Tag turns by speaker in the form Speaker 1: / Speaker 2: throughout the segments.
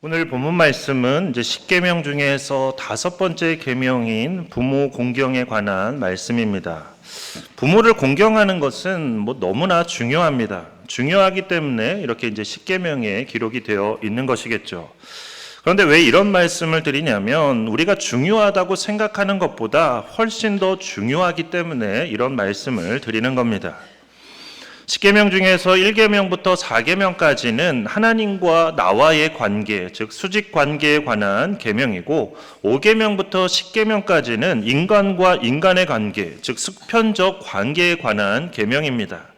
Speaker 1: 오늘 본문 말씀은 이제 10계명 중에서 5번째 계명인 부모 공경에 관한 말씀입니다. 부모를 공경하는 것은 너무나 중요합니다. 중요하기 때문에 이렇게 이제 10계명에 기록이 되어 있는 것이겠죠. 그런데 왜 이런 말씀을 드리냐면 우리가 중요하다고 생각하는 것보다 훨씬 더 중요하기 때문에 이런 말씀을 드리는 겁니다. 10계명 중에서 1계명부터 4계명까지는 하나님과 나와의 관계, 즉 수직 관계에 관한 계명이고 5계명부터 10계명까지는 인간과 인간의 관계, 즉 수편적 관계에 관한 계명입니다.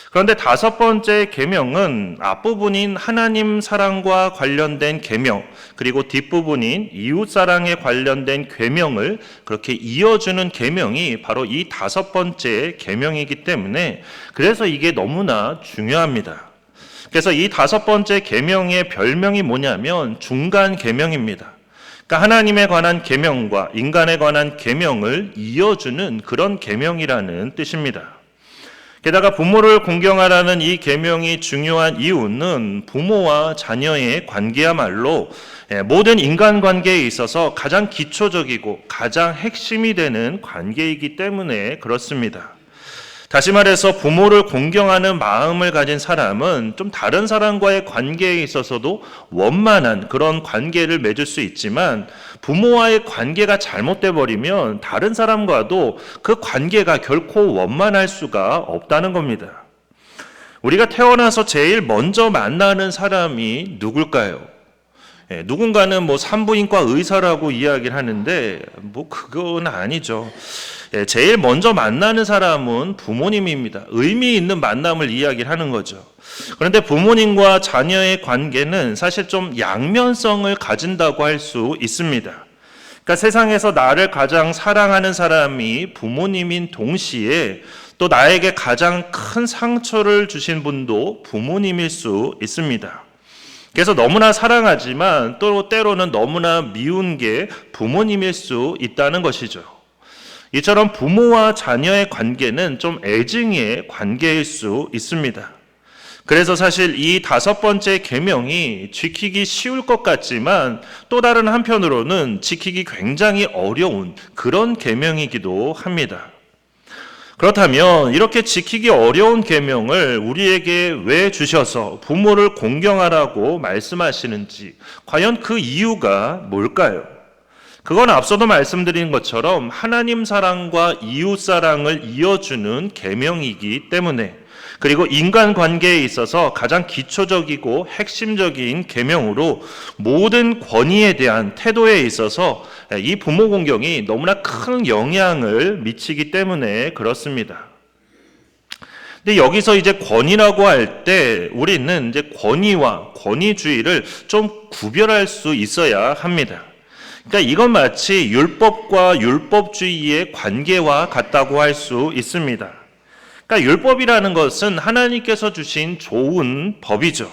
Speaker 1: 그런데 5번째 계명은 앞부분인 하나님 사랑과 관련된 계명, 그리고 뒷부분인 이웃 사랑에 관련된 계명을 그렇게 이어주는 계명이 바로 이 5번째 계명이기 때문에 그래서 이게 너무나 중요합니다. 그래서 이 5번째 계명의 별명이 뭐냐면 중간 계명입니다. 그러니까 하나님에 관한 계명과 인간에 관한 계명을 이어주는 그런 계명이라는 뜻입니다. 게다가 부모를 공경하라는 이 계명이 중요한 이유는 부모와 자녀의 관계야말로 모든 인간관계에 있어서 가장 기초적이고 가장 핵심이 되는 관계이기 때문에 그렇습니다. 다시 말해서 부모를 공경하는 마음을 가진 사람은 좀 다른 사람과의 관계에 있어서도 원만한 그런 관계를 맺을 수 있지만 부모와의 관계가 잘못돼 버리면 다른 사람과도 그 관계가 결코 원만할 수가 없다는 겁니다. 우리가 태어나서 제일 먼저 만나는 사람이 누굴까요? 누군가는 산부인과 의사라고 이야기를 하는데 그건 아니죠. 제일 먼저 만나는 사람은 부모님입니다. 의미 있는 만남을 이야기를 하는 거죠. 그런데 부모님과 자녀의 관계는 사실 좀 양면성을 가진다고 할 수 있습니다. 그러니까 세상에서 나를 가장 사랑하는 사람이 부모님인 동시에 또 나에게 가장 큰 상처를 주신 분도 부모님일 수 있습니다. 그래서 너무나 사랑하지만 또 때로는 너무나 미운 게 부모님일 수 있다는 것이죠. 이처럼 부모와 자녀의 관계는 좀 애증의 관계일 수 있습니다. 그래서 사실 이 5번째 계명이 지키기 쉬울 것 같지만 또 다른 한편으로는 지키기 굉장히 어려운 그런 계명이기도 합니다. 그렇다면 이렇게 지키기 어려운 계명을 우리에게 왜 주셔서 부모를 공경하라고 말씀하시는지 과연 그 이유가 뭘까요? 그건 앞서도 말씀드린 것처럼 하나님 사랑과 이웃 사랑을 이어주는 계명이기 때문에 그리고 인간관계에 있어서 가장 기초적이고 핵심적인 계명으로 모든 권위에 대한 태도에 있어서 이 부모 공경이 너무나 큰 영향을 미치기 때문에 그렇습니다. 근데 여기서 이제 권위라고 할 때 우리는 이제 권위와 권위주의를 좀 구별할 수 있어야 합니다. 그러니까 이건 마치 율법과 율법주의의 관계와 같다고 할 수 있습니다. 그러니까 율법이라는 것은 하나님께서 주신 좋은 법이죠.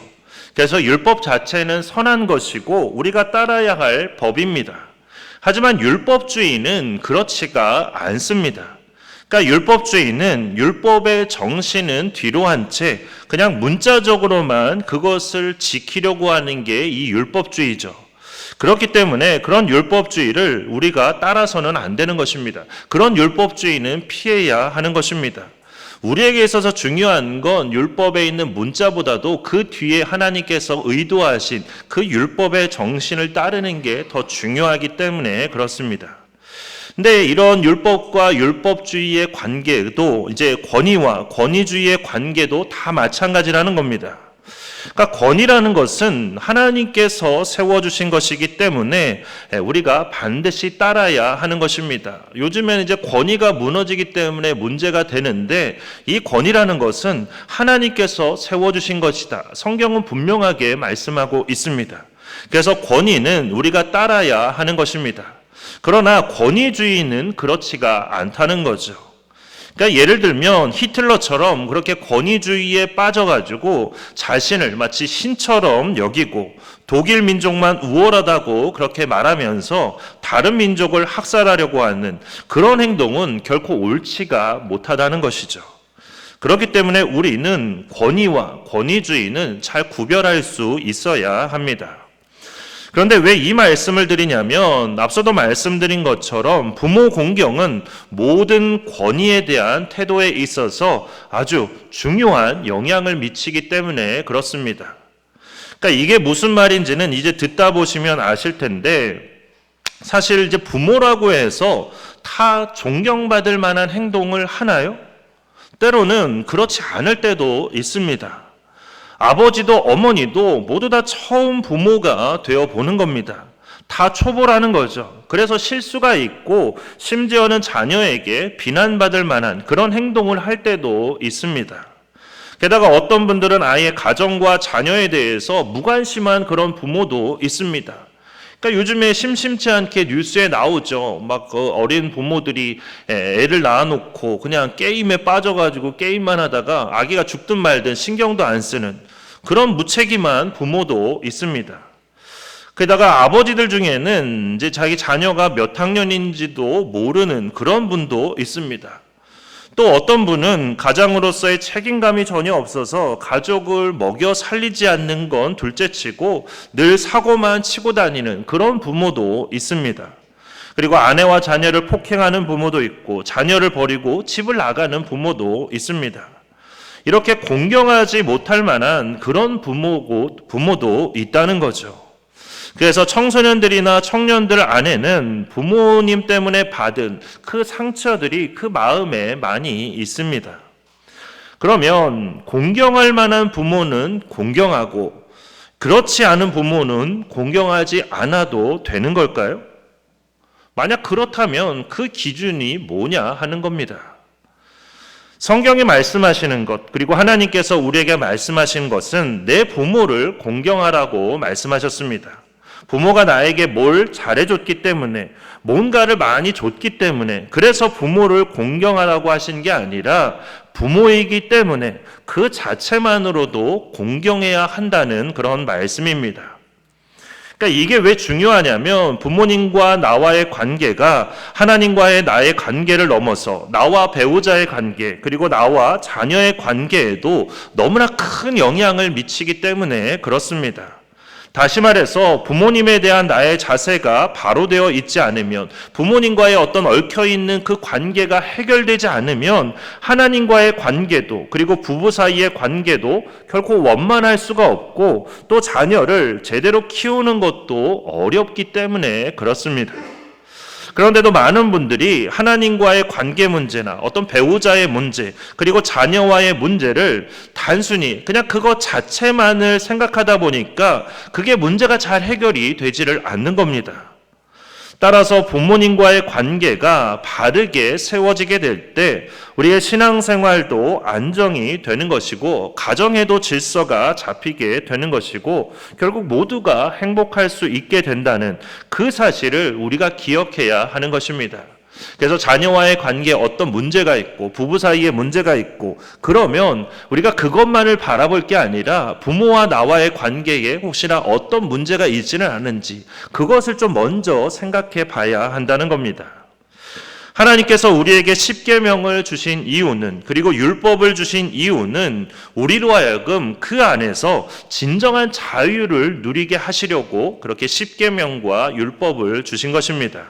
Speaker 1: 그래서 율법 자체는 선한 것이고 우리가 따라야 할 법입니다. 하지만 율법주의는 그렇지가 않습니다. 그러니까 율법주의는 율법의 정신은 뒤로 한 채 그냥 문자적으로만 그것을 지키려고 하는 게 이 율법주의죠. 그렇기 때문에 그런 율법주의를 우리가 따라서는 안 되는 것입니다. 그런 율법주의는 피해야 하는 것입니다. 우리에게 있어서 중요한 건 율법에 있는 문자보다도 그 뒤에 하나님께서 의도하신 그 율법의 정신을 따르는 게 더 중요하기 때문에 그렇습니다. 근데 이런 율법과 율법주의의 관계도 이제 권위와 권위주의의 관계도 다 마찬가지라는 겁니다. 그러니까 권위라는 것은 하나님께서 세워주신 것이기 때문에 우리가 반드시 따라야 하는 것입니다. 요즘에는 이제 권위가 무너지기 때문에 문제가 되는데 이 권위라는 것은 하나님께서 세워주신 것이다. 성경은 분명하게 말씀하고 있습니다. 그래서 권위는 우리가 따라야 하는 것입니다. 그러나 권위주의는 그렇지가 않다는 거죠. 그러니까 예를 들면 히틀러처럼 그렇게 권위주의에 빠져가지고 자신을 마치 신처럼 여기고 독일 민족만 우월하다고 그렇게 말하면서 다른 민족을 학살하려고 하는 그런 행동은 결코 옳지가 못하다는 것이죠. 그렇기 때문에 우리는 권위와 권위주의는 잘 구별할 수 있어야 합니다. 그런데 왜 이 말씀을 드리냐면 앞서도 말씀드린 것처럼 부모 공경은 모든 권위에 대한 태도에 있어서 아주 중요한 영향을 미치기 때문에 그렇습니다. 그러니까 이게 무슨 말인지는 이제 듣다 보시면 아실 텐데, 사실 이제 부모라고 해서 다 존경받을 만한 행동을 하나요? 때로는 그렇지 않을 때도 있습니다. 아버지도 어머니도 모두 다 처음 부모가 되어 보는 겁니다. 다 초보라는 거죠. 그래서 실수가 있고 심지어는 자녀에게 비난받을 만한 그런 행동을 할 때도 있습니다. 게다가 어떤 분들은 아예 가정과 자녀에 대해서 무관심한 그런 부모도 있습니다. 그러니까 요즘에 심심치 않게 뉴스에 나오죠. 막 그 어린 부모들이 애를 낳아놓고 그냥 게임에 빠져가지고 게임만 하다가 아기가 죽든 말든 신경도 안 쓰는 그런 무책임한 부모도 있습니다. 게다가 아버지들 중에는 이제 자기 자녀가 몇 학년인지도 모르는 그런 분도 있습니다. 또 어떤 분은 가장으로서의 책임감이 전혀 없어서 가족을 먹여 살리지 않는 건 둘째치고 늘 사고만 치고 다니는 그런 부모도 있습니다. 그리고 아내와 자녀를 폭행하는 부모도 있고 자녀를 버리고 집을 나가는 부모도 있습니다. 이렇게 공경하지 못할 만한 그런 부모도 있다는 거죠. 그래서 청소년들이나 청년들 안에는 부모님 때문에 받은 그 상처들이 그 마음에 많이 있습니다. 그러면 공경할 만한 부모는 공경하고 그렇지 않은 부모는 공경하지 않아도 되는 걸까요? 만약 그렇다면 그 기준이 뭐냐 하는 겁니다. 성경이 말씀하시는 것, 그리고 하나님께서 우리에게 말씀하신 것은 내 부모를 공경하라고 말씀하셨습니다. 부모가 나에게 뭘 잘해줬기 때문에, 뭔가를 많이 줬기 때문에, 그래서 부모를 공경하라고 하신 게 아니라 부모이기 때문에 그 자체만으로도 공경해야 한다는 그런 말씀입니다. 그러니까 이게 왜 중요하냐면 부모님과 나와의 관계가 하나님과의 나의 관계를 넘어서 나와 배우자의 관계, 그리고 나와 자녀의 관계에도 너무나 큰 영향을 미치기 때문에 그렇습니다. 다시 말해서 부모님에 대한 나의 자세가 바로 되어 있지 않으면, 부모님과의 어떤 얽혀있는 그 관계가 해결되지 않으면 하나님과의 관계도, 그리고 부부 사이의 관계도 결코 원만할 수가 없고 또 자녀를 제대로 키우는 것도 어렵기 때문에 그렇습니다. 그런데도 많은 분들이 하나님과의 관계 문제나 어떤 배우자의 문제, 그리고 자녀와의 문제를 단순히 그냥 그것 자체만을 생각하다 보니까 그게 문제가 잘 해결이 되지를 않는 겁니다. 따라서 부모님과의 관계가 바르게 세워지게 될 때 우리의 신앙생활도 안정이 되는 것이고 가정에도 질서가 잡히게 되는 것이고 결국 모두가 행복할 수 있게 된다는 그 사실을 우리가 기억해야 하는 것입니다. 그래서 자녀와의 관계에 어떤 문제가 있고 부부 사이에 문제가 있고 그러면 우리가 그것만을 바라볼 게 아니라 부모와 나와의 관계에 혹시나 어떤 문제가 있지는 않은지 그것을 좀 먼저 생각해 봐야 한다는 겁니다. 하나님께서 우리에게 십계명을 주신 이유는, 그리고 율법을 주신 이유는 우리로 하여금 그 안에서 진정한 자유를 누리게 하시려고 그렇게 십계명과 율법을 주신 것입니다.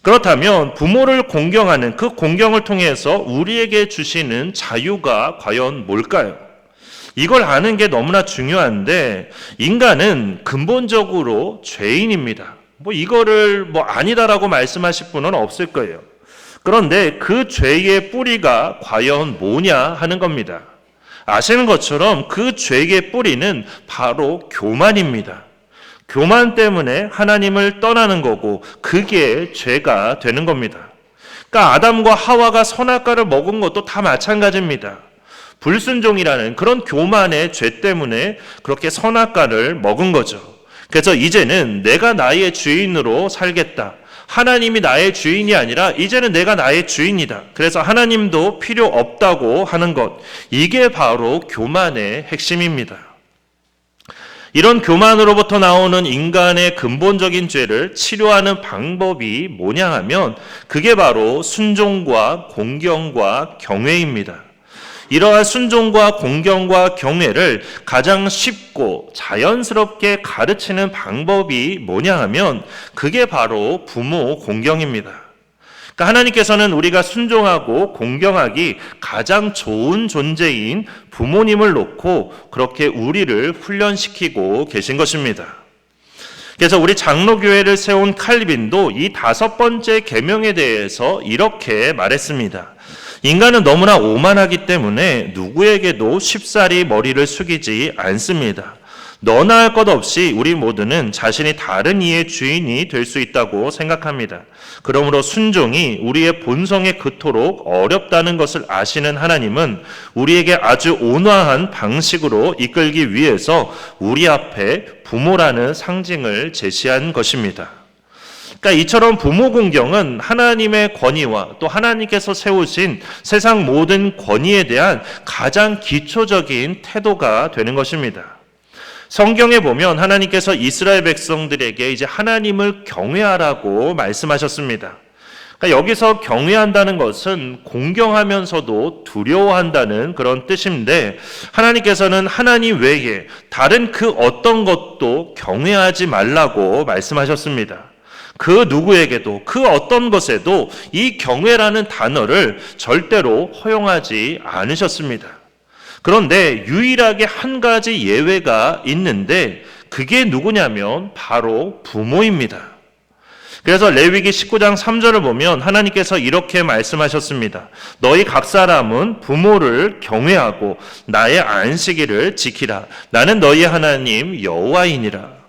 Speaker 1: 그렇다면 부모를 공경하는 그 공경을 통해서 우리에게 주시는 자유가 과연 뭘까요? 이걸 아는 게 너무나 중요한데 인간은 근본적으로 죄인입니다. 이거를 아니다라고 말씀하실 분은 없을 거예요. 그런데 그 죄의 뿌리가 과연 뭐냐 하는 겁니다. 아시는 것처럼 그 죄의 뿌리는 바로 교만입니다. 교만 때문에 하나님을 떠나는 거고 그게 죄가 되는 겁니다. 그러니까 아담과 하와가 선악과를 먹은 것도 다 마찬가지입니다. 불순종이라는 그런 교만의 죄 때문에 그렇게 선악과를 먹은 거죠. 그래서 이제는 내가 나의 주인으로 살겠다. 하나님이 나의 주인이 아니라 이제는 내가 나의 주인이다. 그래서 하나님도 필요 없다고 하는 것. 이게 바로 교만의 핵심입니다. 이런 교만으로부터 나오는 인간의 근본적인 죄를 치료하는 방법이 뭐냐 하면 그게 바로 순종과 공경과 경외입니다. 이러한 순종과 공경과 경외를 가장 쉽고 자연스럽게 가르치는 방법이 뭐냐 하면 그게 바로 부모 공경입니다. 그러니까 하나님께서는 우리가 순종하고 공경하기 가장 좋은 존재인 부모님을 놓고 그렇게 우리를 훈련시키고 계신 것입니다. 그래서 우리 장로교회를 세운 칼빈도 이 5번째 계명에 대해서 이렇게 말했습니다. 인간은 너무나 오만하기 때문에 누구에게도 쉽사리 머리를 숙이지 않습니다. 너나 할 것 없이 우리 모두는 자신이 다른 이의 주인이 될 수 있다고 생각합니다. 그러므로 순종이 우리의 본성에 그토록 어렵다는 것을 아시는 하나님은 우리에게 아주 온화한 방식으로 이끌기 위해서 우리 앞에 부모라는 상징을 제시한 것입니다. 그러니까 이처럼 부모 공경은 하나님의 권위와 또 하나님께서 세우신 세상 모든 권위에 대한 가장 기초적인 태도가 되는 것입니다. 성경에 보면 하나님께서 이스라엘 백성들에게 이제 하나님을 경외하라고 말씀하셨습니다. 그러니까 여기서 경외한다는 것은 공경하면서도 두려워한다는 그런 뜻인데 하나님께서는 하나님 외에 다른 그 어떤 것도 경외하지 말라고 말씀하셨습니다. 그 누구에게도 그 어떤 것에도 이 경외라는 단어를 절대로 허용하지 않으셨습니다. 그런데 유일하게 한 가지 예외가 있는데 그게 누구냐면 바로 부모입니다. 그래서 레위기 19장 3절을 보면 하나님께서 이렇게 말씀하셨습니다. 너희 각 사람은 부모를 경외하고 나의 안식일을 지키라. 나는 너희 하나님 여호와이니라.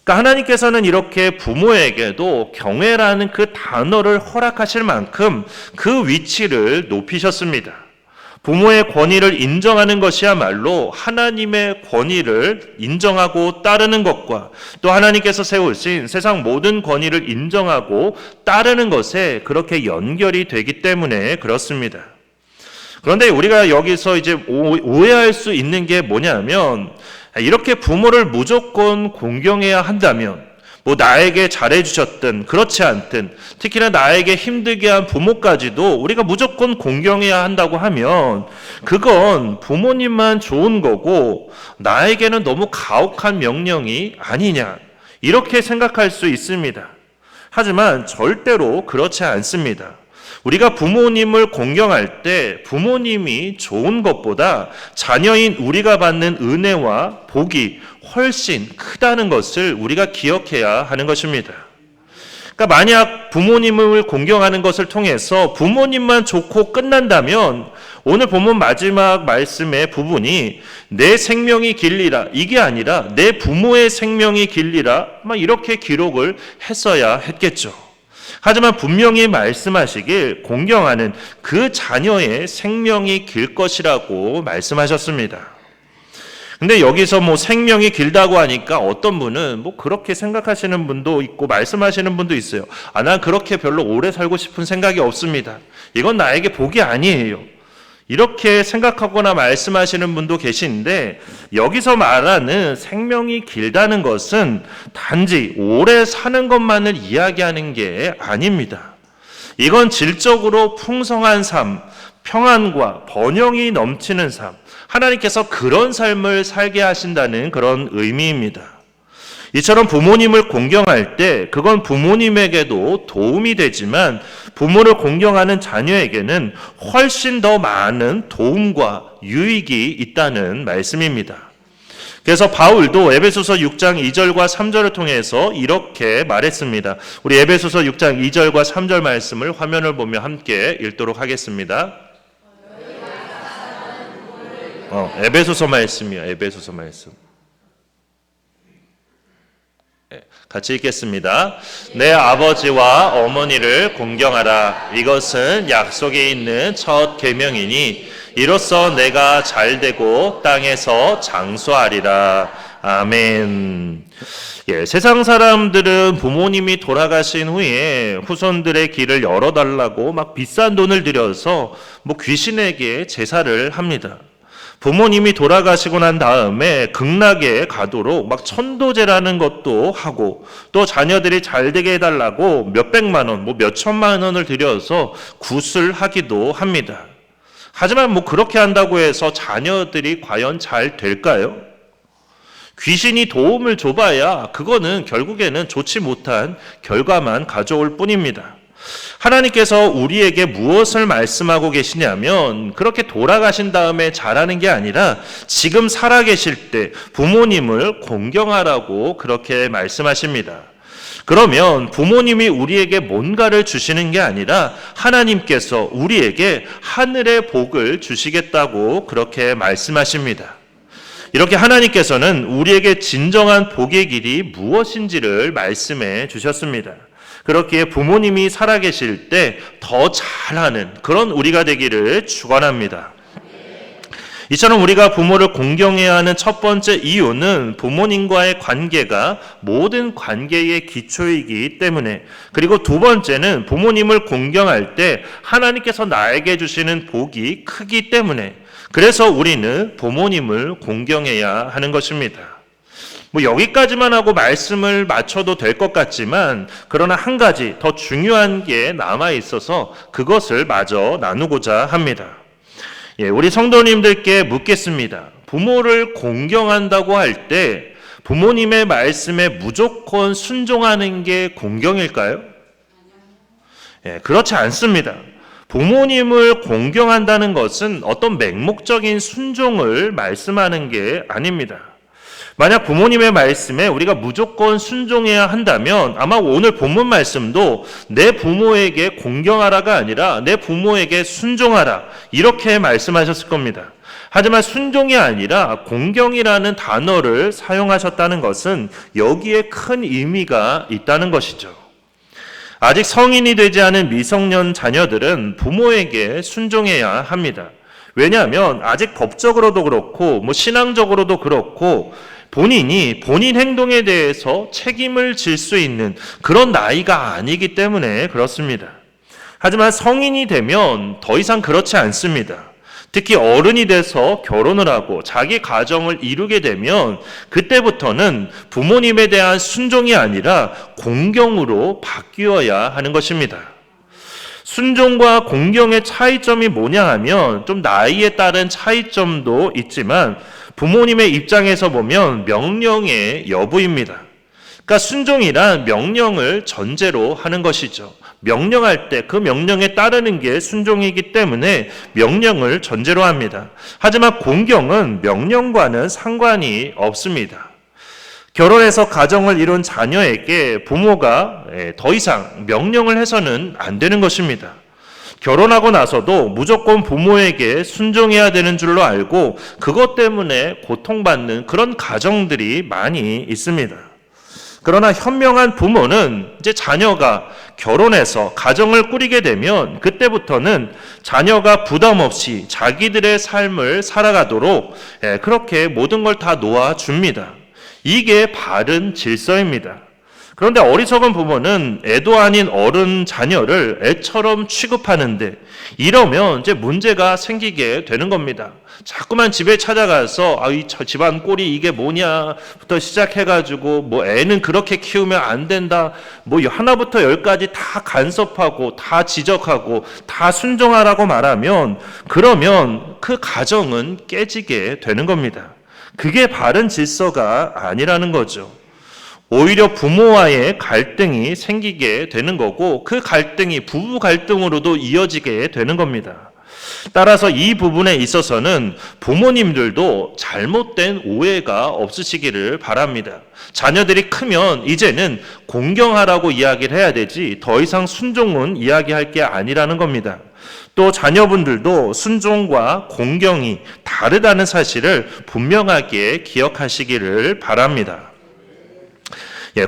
Speaker 1: 그러니까 하나님께서는 이렇게 부모에게도 경외라는 그 단어를 허락하실 만큼 그 위치를 높이셨습니다. 부모의 권위를 인정하는 것이야말로 하나님의 권위를 인정하고 따르는 것과 또 하나님께서 세우신 세상 모든 권위를 인정하고 따르는 것에 그렇게 연결이 되기 때문에 그렇습니다. 그런데 우리가 여기서 이제 오해할 수 있는 게 뭐냐면 이렇게 부모를 무조건 공경해야 한다면 뭐 나에게 잘해주셨든 그렇지 않든 특히나 나에게 힘들게 한 부모까지도 우리가 무조건 공경해야 한다고 하면 그건 부모님만 좋은 거고 나에게는 너무 가혹한 명령이 아니냐 이렇게 생각할 수 있습니다. 하지만 절대로 그렇지 않습니다. 우리가 부모님을 공경할 때 부모님이 좋은 것보다 자녀인 우리가 받는 은혜와 복이 훨씬 크다는 것을 우리가 기억해야 하는 것입니다. 그러니까 만약 부모님을 공경하는 것을 통해서 부모님만 좋고 끝난다면 오늘 본문 마지막 말씀의 부분이 내 생명이 길리라 이게 아니라 내 부모의 생명이 길리라 이렇게 기록을 했어야 했겠죠. 하지만 분명히 말씀하시길 공경하는 그 자녀의 생명이 길 것이라고 말씀하셨습니다. 근데 여기서 뭐 생명이 길다고 하니까 어떤 분은 뭐 그렇게 생각하시는 분도 있고 말씀하시는 분도 있어요. 난 그렇게 별로 오래 살고 싶은 생각이 없습니다. 이건 나에게 복이 아니에요. 이렇게 생각하거나 말씀하시는 분도 계신데 여기서 말하는 생명이 길다는 것은 단지 오래 사는 것만을 이야기하는 게 아닙니다. 이건 질적으로 풍성한 삶, 평안과 번영이 넘치는 삶, 하나님께서 그런 삶을 살게 하신다는 그런 의미입니다. 이처럼 부모님을 공경할 때 그건 부모님에게도 도움이 되지만 부모를 공경하는 자녀에게는 훨씬 더 많은 도움과 유익이 있다는 말씀입니다. 그래서 바울도 에베소서 6장 2절과 3절을 통해서 이렇게 말했습니다. 우리 에베소서 6장 2절과 3절 말씀을 화면을 보며 함께 읽도록 하겠습니다. 에베소서 말씀이요. 에베소서 말씀. 같이 읽겠습니다. 내 아버지와 어머니를 공경하라. 이것은 약속에 있는 첫 계명이니 이로써 내가 잘되고 땅에서 장수하리라. 아멘. 세상 사람들은 부모님이 돌아가신 후에 후손들의 길을 열어달라고 막 비싼 돈을 들여서 뭐 귀신에게 제사를 합니다. 부모님이 돌아가시고 난 다음에 극락에 가도록 막 천도제라는 것도 하고 또 자녀들이 잘 되게 해달라고 몇백만 원, 뭐 몇천만 원을 들여서 굿을 하기도 합니다. 하지만 뭐 그렇게 한다고 해서 자녀들이 과연 잘 될까요? 귀신이 도움을 줘봐야 그거는 결국에는 좋지 못한 결과만 가져올 뿐입니다. 하나님께서 우리에게 무엇을 말씀하고 계시냐면 그렇게 돌아가신 다음에 잘하는 게 아니라 지금 살아계실 때 부모님을 공경하라고 그렇게 말씀하십니다. 그러면 부모님이 우리에게 뭔가를 주시는 게 아니라 하나님께서 우리에게 하늘의 복을 주시겠다고 그렇게 말씀하십니다. 이렇게 하나님께서는 우리에게 진정한 복의 길이 무엇인지를 말씀해 주셨습니다. 그렇기에 부모님이 살아계실 때 더 잘하는 그런 우리가 되기를 축원합니다. 이처럼 우리가 부모를 공경해야 하는 첫 번째 이유는 부모님과의 관계가 모든 관계의 기초이기 때문에, 그리고 두 번째는 부모님을 공경할 때 하나님께서 나에게 주시는 복이 크기 때문에, 그래서 우리는 부모님을 공경해야 하는 것입니다. 뭐 여기까지만 하고 말씀을 마쳐도 될 것 같지만, 그러나 한 가지 더 중요한 게 남아 있어서 그것을 마저 나누고자 합니다. 우리 성도님들께 묻겠습니다. 부모를 공경한다고 할 때 부모님의 말씀에 무조건 순종하는 게 공경일까요? 그렇지 않습니다. 부모님을 공경한다는 것은 어떤 맹목적인 순종을 말씀하는 게 아닙니다. 만약 부모님의 말씀에 우리가 무조건 순종해야 한다면 아마 오늘 본문 말씀도 내 부모에게 공경하라가 아니라 내 부모에게 순종하라 이렇게 말씀하셨을 겁니다. 하지만 순종이 아니라 공경이라는 단어를 사용하셨다는 것은 여기에 큰 의미가 있다는 것이죠. 아직 성인이 되지 않은 미성년 자녀들은 부모에게 순종해야 합니다. 왜냐하면 아직 법적으로도 그렇고 신앙적으로도 그렇고 본인이 본인 행동에 대해서 책임을 질 수 있는 그런 나이가 아니기 때문에 그렇습니다. 하지만 성인이 되면 더 이상 그렇지 않습니다. 특히 어른이 돼서 결혼을 하고 자기 가정을 이루게 되면 그때부터는 부모님에 대한 순종이 아니라 공경으로 바뀌어야 하는 것입니다. 순종과 공경의 차이점이 뭐냐 하면 좀 나이에 따른 차이점도 있지만 부모님의 입장에서 보면 명령의 여부입니다. 그러니까 순종이란 명령을 전제로 하는 것이죠. 명령할 때 그 명령에 따르는 게 순종이기 때문에 명령을 전제로 합니다. 하지만 공경은 명령과는 상관이 없습니다. 결혼해서 가정을 이룬 자녀에게 부모가 더 이상 명령을 해서는 안 되는 것입니다. 결혼하고 나서도 무조건 부모에게 순종해야 되는 줄로 알고 그것 때문에 고통받는 그런 가정들이 많이 있습니다. 그러나 현명한 부모는 이제 자녀가 결혼해서 가정을 꾸리게 되면 그때부터는 자녀가 부담 없이 자기들의 삶을 살아가도록 그렇게 모든 걸 다 놓아줍니다. 이게 바른 질서입니다. 그런데 어리석은 부모는 애도 아닌 어른 자녀를 애처럼 취급하는데 이러면 이제 문제가 생기게 되는 겁니다. 자꾸만 집에 찾아가서 이 집안 꼴이 이게 뭐냐부터 시작해가지고 애는 그렇게 키우면 안 된다. 하나부터 열까지 다 간섭하고 다 지적하고 다 순종하라고 말하면 그러면 그 가정은 깨지게 되는 겁니다. 그게 바른 질서가 아니라는 거죠. 오히려 부모와의 갈등이 생기게 되는 거고 그 갈등이 부부 갈등으로도 이어지게 되는 겁니다. 따라서 이 부분에 있어서는 부모님들도 잘못된 오해가 없으시기를 바랍니다. 자녀들이 크면 이제는 공경하라고 이야기를 해야 되지 더 이상 순종은 이야기할 게 아니라는 겁니다. 또 자녀분들도 순종과 공경이 다르다는 사실을 분명하게 기억하시기를 바랍니다.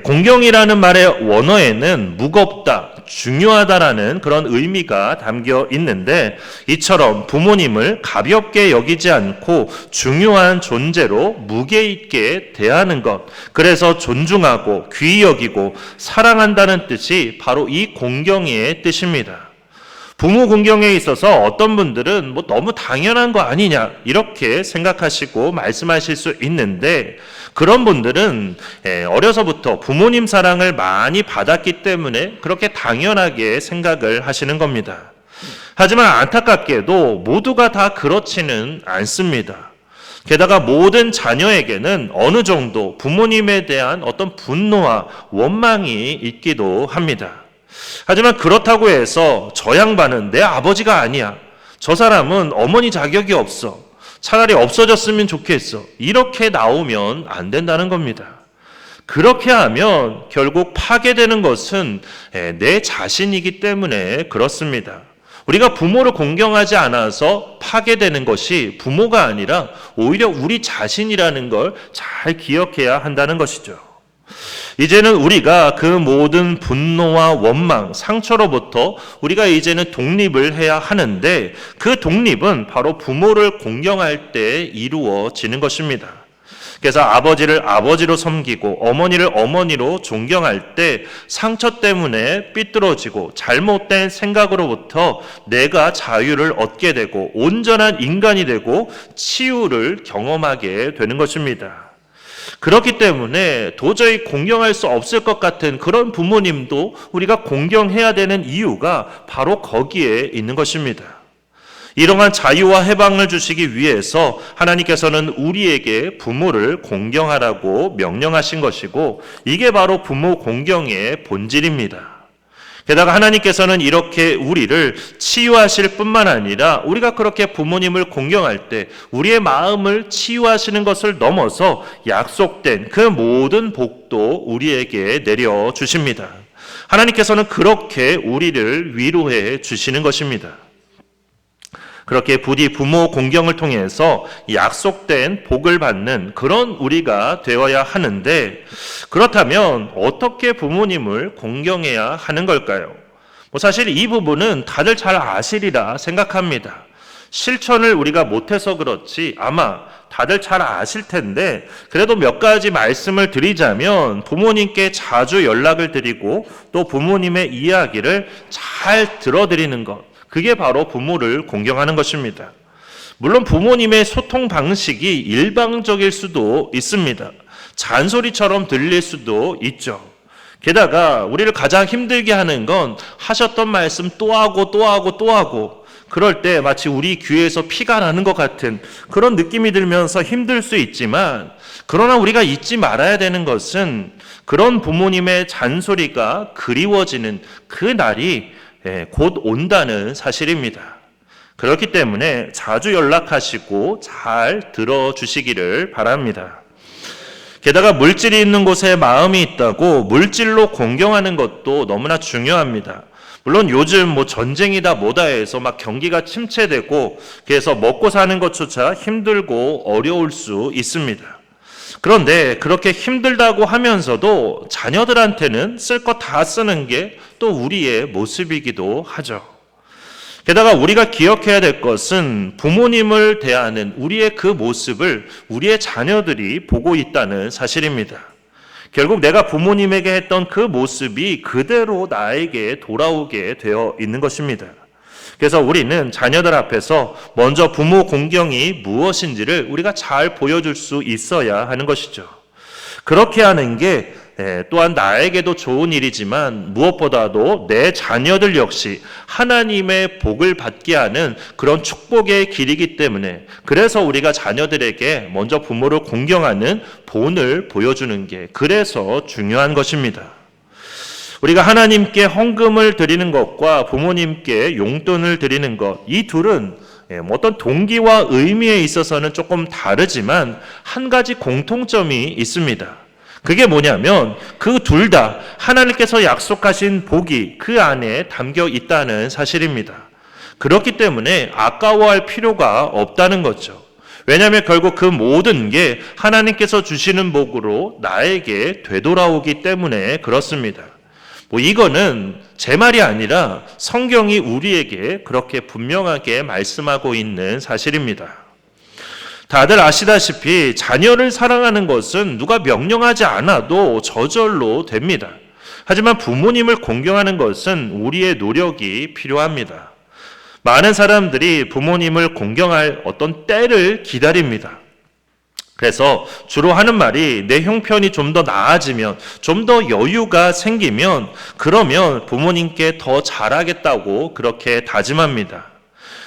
Speaker 1: 공경이라는 말의 원어에는 무겁다, 중요하다라는 그런 의미가 담겨 있는데 이처럼 부모님을 가볍게 여기지 않고 중요한 존재로 무게 있게 대하는 것, 그래서 존중하고 귀히 여기고 사랑한다는 뜻이 바로 이 공경의 뜻입니다. 부모 공경에 있어서 어떤 분들은 너무 당연한 거 아니냐 이렇게 생각하시고 말씀하실 수 있는데 그런 분들은 어려서부터 부모님 사랑을 많이 받았기 때문에 그렇게 당연하게 생각을 하시는 겁니다. 하지만 안타깝게도 모두가 다 그렇지는 않습니다. 게다가 모든 자녀에게는 어느 정도 부모님에 대한 어떤 분노와 원망이 있기도 합니다. 하지만 그렇다고 해서 저 양반은 내 아버지가 아니야. 저 사람은 어머니 자격이 없어. 차라리 없어졌으면 좋겠어. 이렇게 나오면 안 된다는 겁니다. 그렇게 하면 결국 파괴되는 것은 내 자신이기 때문에 그렇습니다. 우리가 부모를 공경하지 않아서 파괴되는 것이 부모가 아니라 오히려 우리 자신이라는 걸 잘 기억해야 한다는 것이죠. 이제는 우리가 그 모든 분노와 원망, 상처로부터 우리가 이제는 독립을 해야 하는데 그 독립은 바로 부모를 공경할 때 이루어지는 것입니다. 그래서 아버지를 아버지로 섬기고 어머니를 어머니로 존경할 때 상처 때문에 삐뚤어지고 잘못된 생각으로부터 내가 자유를 얻게 되고 온전한 인간이 되고 치유를 경험하게 되는 것입니다. 그렇기 때문에 도저히 공경할 수 없을 것 같은 그런 부모님도 우리가 공경해야 되는 이유가 바로 거기에 있는 것입니다. 이러한 자유와 해방을 주시기 위해서 하나님께서는 우리에게 부모를 공경하라고 명령하신 것이고 이게 바로 부모 공경의 본질입니다. 게다가 하나님께서는 이렇게 우리를 치유하실 뿐만 아니라 우리가 그렇게 부모님을 공경할 때 우리의 마음을 치유하시는 것을 넘어서 약속된 그 모든 복도 우리에게 내려주십니다. 하나님께서는 그렇게 우리를 위로해 주시는 것입니다. 그렇게 부디 부모 공경을 통해서 약속된 복을 받는 그런 우리가 되어야 하는데 그렇다면 어떻게 부모님을 공경해야 하는 걸까요? 사실 이 부분은 다들 잘 아시리라 생각합니다. 실천을 우리가 못해서 그렇지 아마 다들 잘 아실 텐데 그래도 몇 가지 말씀을 드리자면 부모님께 자주 연락을 드리고 또 부모님의 이야기를 잘 들어드리는 것 그게 바로 부모를 공경하는 것입니다. 물론 부모님의 소통 방식이 일방적일 수도 있습니다. 잔소리처럼 들릴 수도 있죠. 게다가 우리를 가장 힘들게 하는 건 하셨던 말씀 또 하고 또 하고 또 하고 그럴 때 마치 우리 귀에서 피가 나는 것 같은 그런 느낌이 들면서 힘들 수 있지만 그러나 우리가 잊지 말아야 되는 것은 그런 부모님의 잔소리가 그리워지는 그 날이 곧 온다는 사실입니다. 그렇기 때문에 자주 연락하시고 잘 들어주시기를 바랍니다. 게다가 물질이 있는 곳에 마음이 있다고 물질로 공경하는 것도 너무나 중요합니다. 물론 요즘 전쟁이다 뭐다 해서 막 경기가 침체되고 그래서 먹고 사는 것조차 힘들고 어려울 수 있습니다. 그런데 그렇게 힘들다고 하면서도 자녀들한테는 쓸 것 다 쓰는 게 또 우리의 모습이기도 하죠. 게다가 우리가 기억해야 될 것은 부모님을 대하는 우리의 그 모습을 우리의 자녀들이 보고 있다는 사실입니다. 결국 내가 부모님에게 했던 그 모습이 그대로 나에게 돌아오게 되어 있는 것입니다. 그래서 우리는 자녀들 앞에서 먼저 부모 공경이 무엇인지를 우리가 잘 보여줄 수 있어야 하는 것이죠. 그렇게 하는 게 또한 나에게도 좋은 일이지만 무엇보다도 내 자녀들 역시 하나님의 복을 받게 하는 그런 축복의 길이기 때문에 그래서 우리가 자녀들에게 먼저 부모를 공경하는 본을 보여주는 게 그래서 중요한 것입니다. 우리가 하나님께 헌금을 드리는 것과 부모님께 용돈을 드리는 것, 이 둘은 어떤 동기와 의미에 있어서는 조금 다르지만 한 가지 공통점이 있습니다. 그게 뭐냐면 그 둘 다 하나님께서 약속하신 복이 그 안에 담겨 있다는 사실입니다. 그렇기 때문에 아까워할 필요가 없다는 거죠. 왜냐하면 결국 그 모든 게 하나님께서 주시는 복으로 나에게 되돌아오기 때문에 그렇습니다. 이거는 제 말이 아니라 성경이 우리에게 그렇게 분명하게 말씀하고 있는 사실입니다. 다들 아시다시피 자녀를 사랑하는 것은 누가 명령하지 않아도 저절로 됩니다. 하지만 부모님을 공경하는 것은 우리의 노력이 필요합니다. 많은 사람들이 부모님을 공경할 어떤 때를 기다립니다. 그래서 주로 하는 말이 내 형편이 좀 더 나아지면, 좀 더 여유가 생기면, 그러면 부모님께 더 잘하겠다고 그렇게 다짐합니다.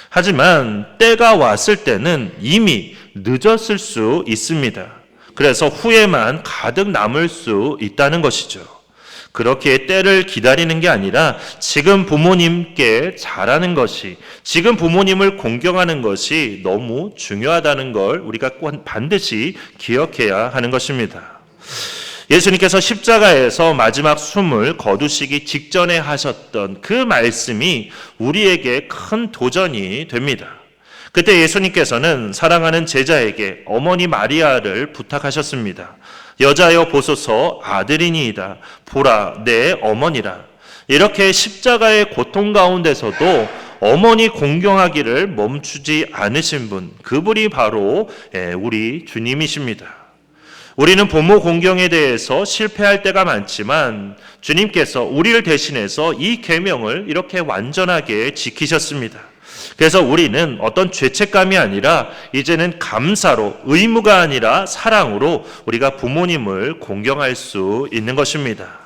Speaker 1: 하지만 때가 왔을 때는 이미 늦었을 수 있습니다. 그래서 후회만 가득 남을 수 있다는 것이죠. 그렇게 때를 기다리는 게 아니라 지금 부모님께 잘하는 것이, 지금 부모님을 공경하는 것이 너무 중요하다는 걸 우리가 꼭 반드시 기억해야 하는 것입니다. 예수님께서 십자가에서 마지막 숨을 거두시기 직전에 하셨던 그 말씀이 우리에게 큰 도전이 됩니다. 그때 예수님께서는 사랑하는 제자에게 어머니 마리아를 부탁하셨습니다. 여자여 보소서 아들이니이다. 보라 내 어머니라. 이렇게 십자가의 고통 가운데서도 어머니 공경하기를 멈추지 않으신 분, 그분이 바로 우리 주님이십니다. 우리는 부모 공경에 대해서 실패할 때가 많지만 주님께서 우리를 대신해서 이 계명을 이렇게 완전하게 지키셨습니다. 그래서 우리는 어떤 죄책감이 아니라 이제는 감사로, 의무가 아니라 사랑으로 우리가 부모님을 공경할 수 있는 것입니다.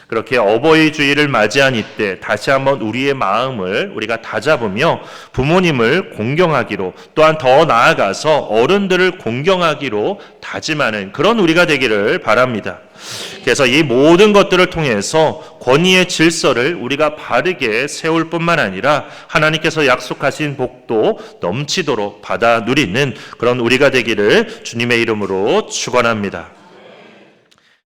Speaker 1: 그렇게 어버이 주일을 맞이한 이때 다시 한번 우리의 마음을 우리가 다잡으며 부모님을 공경하기로, 또한 더 나아가서 어른들을 공경하기로 다짐하는 그런 우리가 되기를 바랍니다. 그래서 이 모든 것들을 통해서 권위의 질서를 우리가 바르게 세울 뿐만 아니라 하나님께서 약속하신 복도 넘치도록 받아 누리는 그런 우리가 되기를 주님의 이름으로 축원합니다.